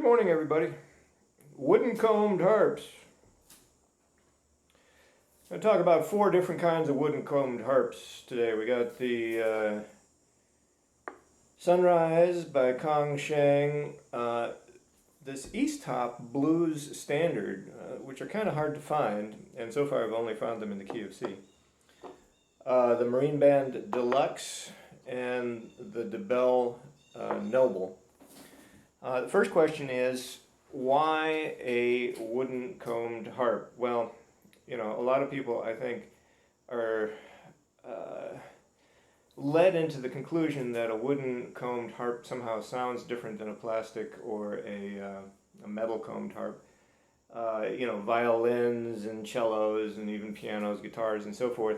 morning, everybody. Wooden combed harps. I'm going to talk about 4 different kinds of wooden combed harps today. We got the Sunrise by Kongsheng, this Easttop blues standard, which are kind of hard to find, and so far I've only found them in the key of C. The Marine Band Deluxe and the Dabell Nobel. The first question is, why a wooden combed harp? Well, you know, a lot of people, I think, are led into the conclusion that a wooden combed harp somehow sounds different than a plastic or a metal combed harp. You know, violins and cellos and even pianos, guitars, and so forth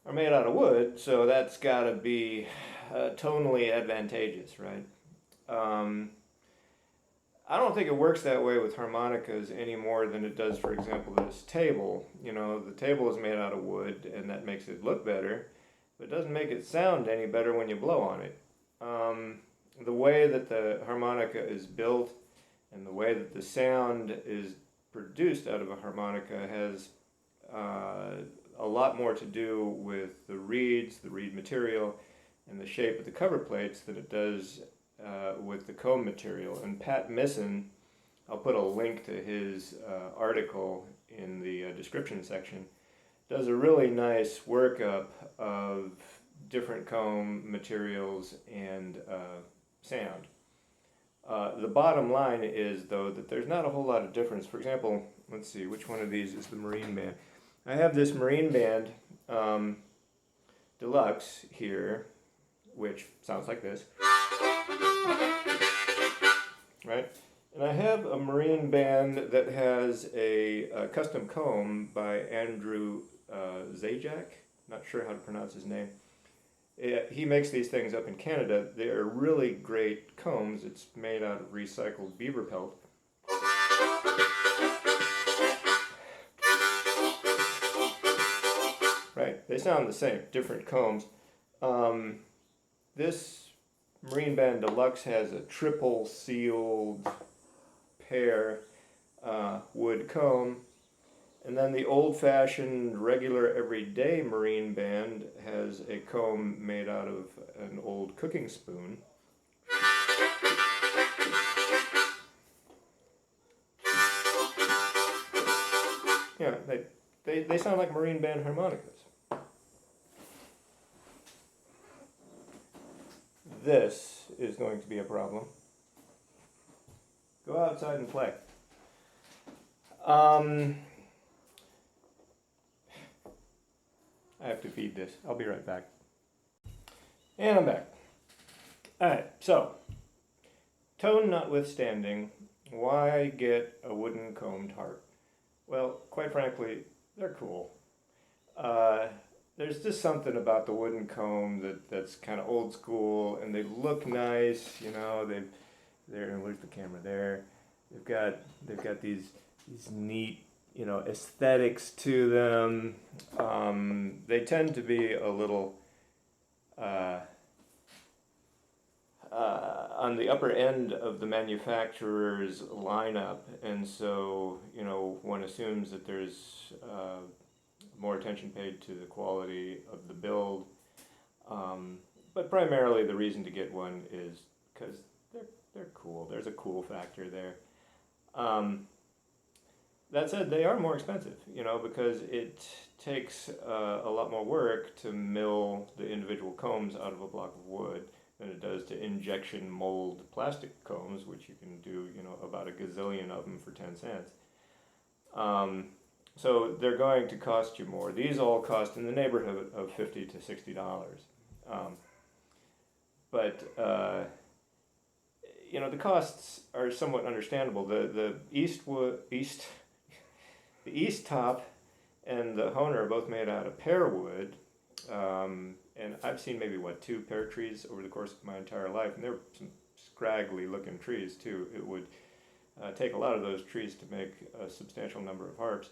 are made out of wood, so that's got to be tonally advantageous, right? I don't think it works that way with harmonicas any more than it does, for example, this table. You know, the table is made out of wood, and that makes it look better, but it doesn't make it sound any better when you blow on it. The way that the harmonica is built and the way that the sound is produced out of a harmonica has a lot more to do with the reeds, the reed material, and the shape of the cover plates than it does with the comb material. And Pat Misson, I'll put a link to his article in the description section, does a really nice workup of different comb materials and sound. The bottom line is, though, that there's not a whole lot of difference. For example, let's see, which one of these is the Marine Band? I have this Marine Band Deluxe here, which sounds like this. Right? And I have a Marine Band that has a custom comb by Andrew Zajac. Not sure how to pronounce his name. He makes these things up in Canada. They're really great combs. It's made out of recycled beaver pelt. Right? They sound the same, different combs. This Marine Band Deluxe has a triple sealed pear wood comb, and then the old-fashioned regular everyday Marine Band has a comb made out of an old cooking spoon. Yeah, they sound like Marine Band harmonicas. This is going to be a problem. Go outside and play. I have to feed this. I'll be right back. And I'm back. Alright, so, tone notwithstanding, why get a wooden combed harp? Well, quite frankly, they're cool. There's just something about the wooden comb that's kind of old school, and they look nice. You know, where's the camera there? They've got these neat, you know, aesthetics to them. They tend to be a little on the upper end of the manufacturer's lineup, and so, you know, one assumes that there's more attention paid to the quality of the build, but primarily the reason to get one is because they're cool. There's a cool factor there. That said, they are more expensive, you know, because it takes a lot more work to mill the individual combs out of a block of wood than it does to injection mold plastic combs, which you can do, you know, about a gazillion of them for 10 cents. So they're going to cost you more. These all cost in the neighborhood of $50 to $60. But you know, the costs are somewhat understandable. The Easttop and the Honer are both made out of pear wood. And I've seen maybe, 2 pear trees over the course of my entire life. And they're some scraggly looking trees too. It would take a lot of those trees to make a substantial number of harps.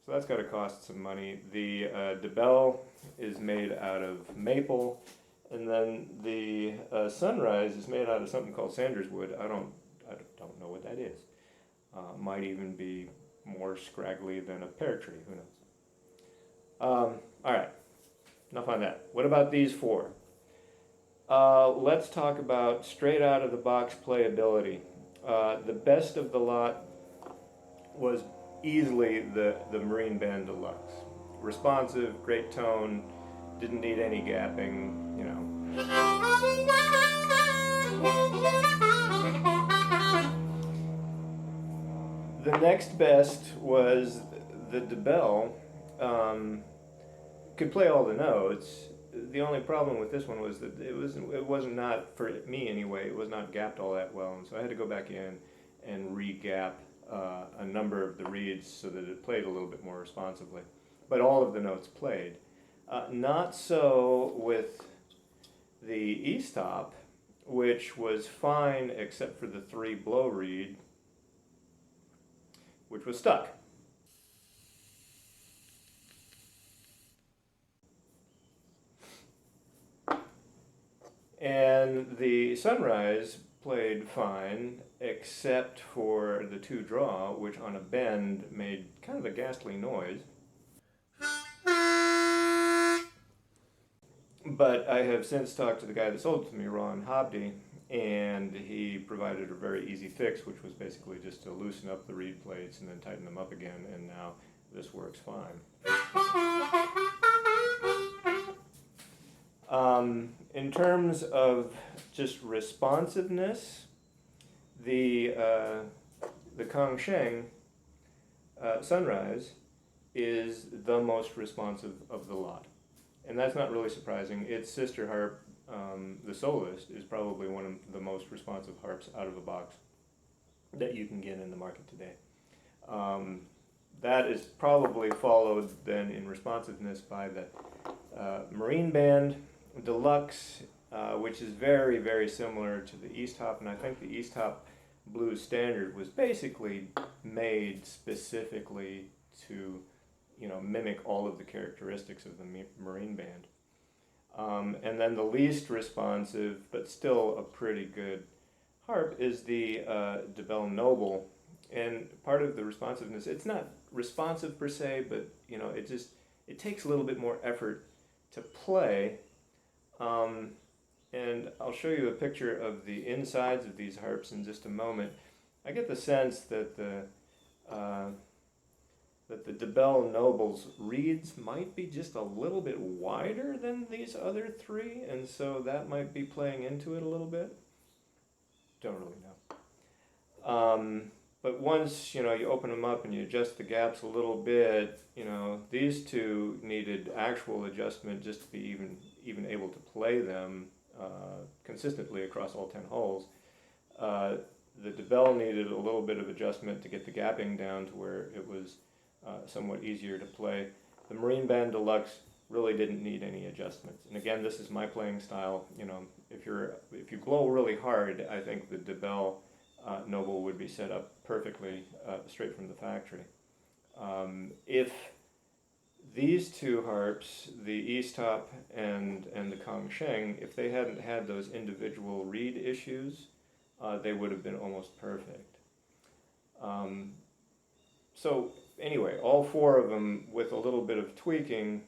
So that's got to cost some money. The Dabell is made out of maple, and then the Sunrise is made out of something called Sanders wood. I don't don't know what that is. Might even be more scraggly than a pear tree, who knows. All right, enough on that. What about these four? Let's talk about straight out of the box playability. The best of the lot was easily the Marine Band Deluxe. Responsive, great tone, didn't need any gapping, you know. The next best was the Dabell. Could play all the notes. The only problem with this one was that it wasn't not, for me anyway, it was not gapped all that well, and so I had to go back in and re-gap a number of the reeds so that it played a little bit more responsively. But all of the notes played. Not so with the Easttop, which was fine except for the 3 blow reed, which was stuck. And the Sunrise played fine, except for the 2 draw, which on a bend made kind of a ghastly noise. But I have since talked to the guy that sold it to me, Ron Hobdy, and he provided a very easy fix, which was basically just to loosen up the reed plates and then tighten them up again, and now this works fine. In terms of just responsiveness, the Kongsheng Sunrise is the most responsive of the lot. And that's not really surprising. Its sister harp, the Soloist, is probably one of the most responsive harps out of the box that you can get in the market today. That is probably followed then in responsiveness by the Marine Band Deluxe, which is very, very similar to the Easttop, and I think the Easttop Blues Standard was basically made specifically to, mimic all of the characteristics of the Marine Band. And then the least responsive, but still a pretty good harp, is the Dabell Nobel. And part of the responsiveness, it's not responsive per se, but it takes a little bit more effort to play. And I'll show you a picture of the insides of these harps in just a moment. I get the sense that the Dabell Nobel's reeds might be just a little bit wider than these other 3, and so that might be playing into it a little bit. Don't really know. But once you open them up and you adjust the gaps a little bit, these 2 needed actual adjustment just to be even able to play them consistently across all 10 holes. The Dabell needed a little bit of adjustment to get the gapping down to where it was somewhat easier to play. The Marine Band Deluxe really didn't need any adjustments. And again, this is my playing style. If you blow really hard, I think the Dabell Nobel would be set up perfectly straight from the factory. If these 2 harps, the Easttop and the Kongsheng, if they hadn't had those individual reed issues, they would have been almost perfect. So anyway, all 4 of them, with a little bit of tweaking,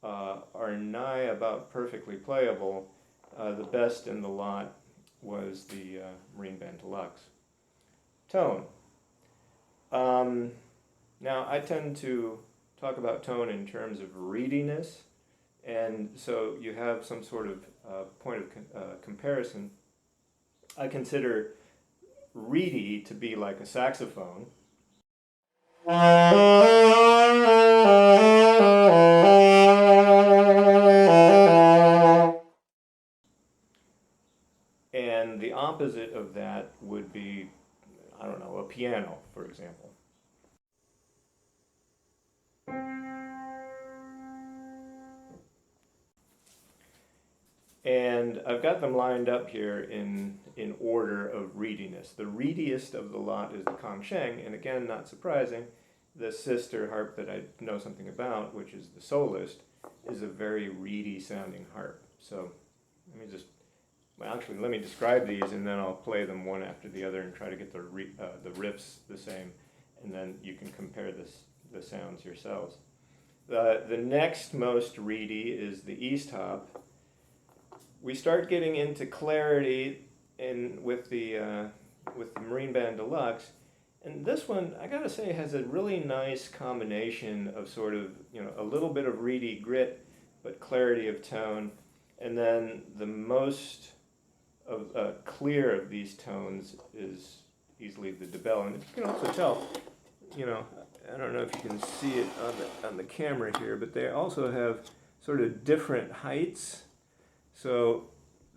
are nigh about perfectly playable. The best in the lot was the Marine Band Deluxe. Tone. Now, I tend to talk about tone in terms of reediness, and so you have some sort of point of comparison. I consider reedy to be like a saxophone. And the opposite of that would be, I don't know, a piano, for example. And I've got them lined up here in order of reediness. The reediest of the lot is the Kongsheng, and again, not surprising, the sister harp that I know something about, which is the Soloist, is a very reedy sounding harp. So let me just well, actually, let me describe these, and then I'll play them one after the other and try to get the riffs the same, and then you can compare the sounds yourselves. The next most reedy is the Easttop. We start getting into clarity with the Marine Band Deluxe, and this one, I gotta say, has a really nice combination of sort of, a little bit of reedy grit, but clarity of tone, and then the most clear of these tones is easily the Dabell. And you can also tell, I don't know if you can see it on the camera here, but they also have sort of different heights. So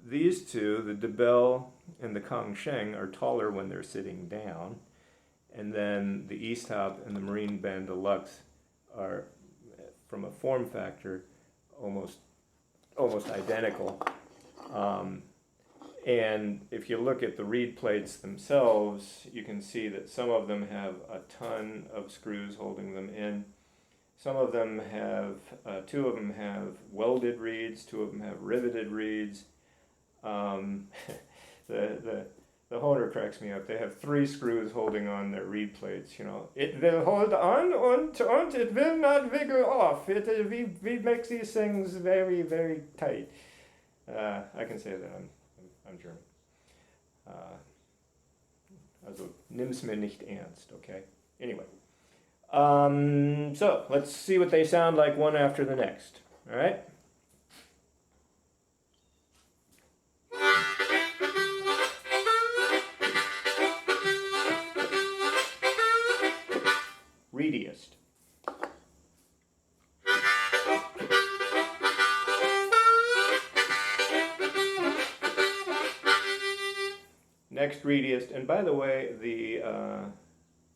these two, the Dabell and the Kongsheng, are taller when they're sitting down, and then the Easttop and the Marine Band Deluxe are, from a form factor, almost identical. And if you look at the reed plates themselves, you can see that some of them have a ton of screws holding them in. Some of them have, two of them have welded reeds, two of them have riveted reeds. The Hohner cracks me up. They have 3 screws holding on their reed plates. It will hold on and it will not wiggle off. We make these things very, very tight. I can say that I'm German. Also, nimm's mir nicht ernst, okay? Anyway. So, let's see what they sound like one after the next. All right? Reediest. Next reediest, and by the way, the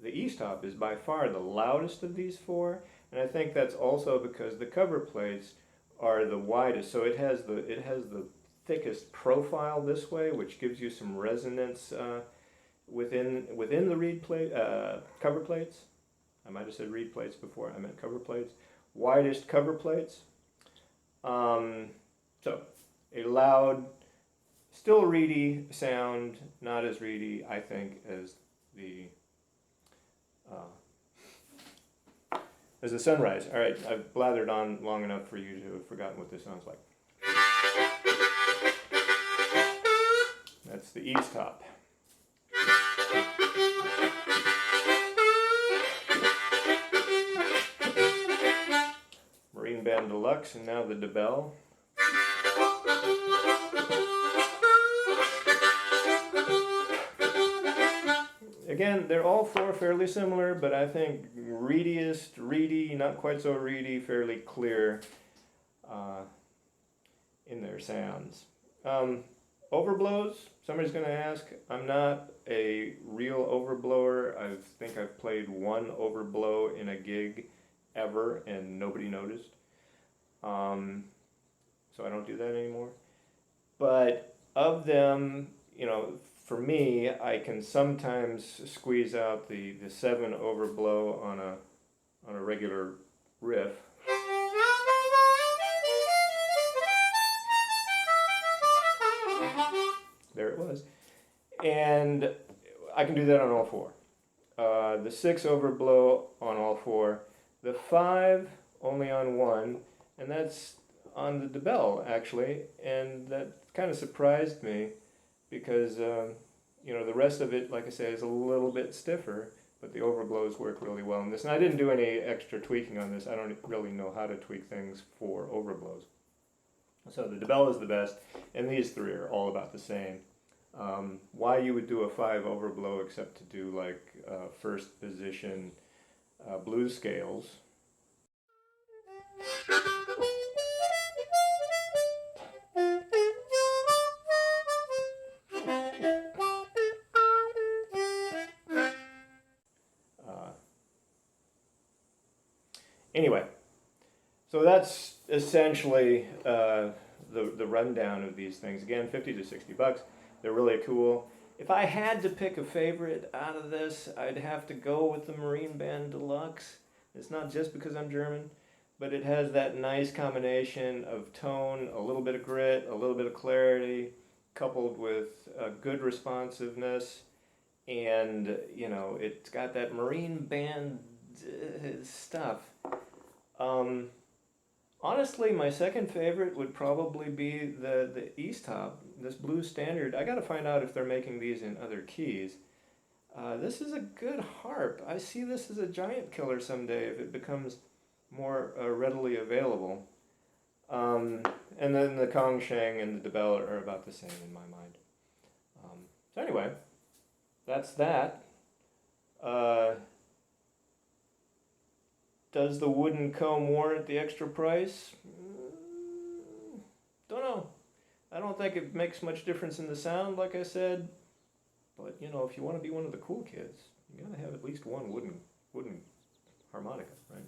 Easttop is by far the loudest of these 4, and I think that's also because the cover plates are the widest, so it has the thickest profile this way, which gives you some resonance within the reed plate cover plates. I might have said reed plates before. I meant cover plates. Widest cover plates. So a loud, still reedy sound, not as reedy, I think, as the Sunrise. All right, I've blathered on long enough for you to have forgotten what this sounds like. That's the Easttop. Marine Band Deluxe, and now the Dabell. Again, they're all 4 fairly similar, but I think reedy, not quite so reedy, fairly clear in their sounds. Overblows, somebody's going to ask. I'm not a real overblower. I think I've played 1 overblow in a gig ever, and nobody noticed. So I don't do that anymore. But of them, for me, I can sometimes squeeze out the 7 overblow on a regular riff. There it was. And I can do that on all 4. The 6 overblow on all 4. The 5 only on 1, and that's on the Dabell, actually, and that kind of surprised me because, the rest of it, like I say, is a little bit stiffer, but the overblows work really well in this. And I didn't do any extra tweaking on this. I don't really know how to tweak things for overblows. So the Dabell is the best, and these 3 are all about the same. Why you would do a 5 overblow except to do like first position blues scales. Anyway, so that's essentially the rundown of these things. Again, 50 to 60 bucks. They're really cool. If I had to pick a favorite out of this, I'd have to go with the Marine Band Deluxe. It's not just because I'm German, but it has that nice combination of tone, a little bit of grit, a little bit of clarity, coupled with good responsiveness, and you know, it's got that marine band stuff. Um, Honestly, my second favorite would probably be the Easttop, this blues standard. I got to find out if they're making these in other keys. This is a good harp. I see this as a giant killer someday if it becomes more readily available. And then the Kongsheng and the Dabell are about the same in my mind. So anyway, that's that. Does the wooden comb warrant the extra price? Don't know. I don't think it makes much difference in the sound, like I said. But you know, if you want to be one of the cool kids, you gotta have at least one wooden harmonica, right?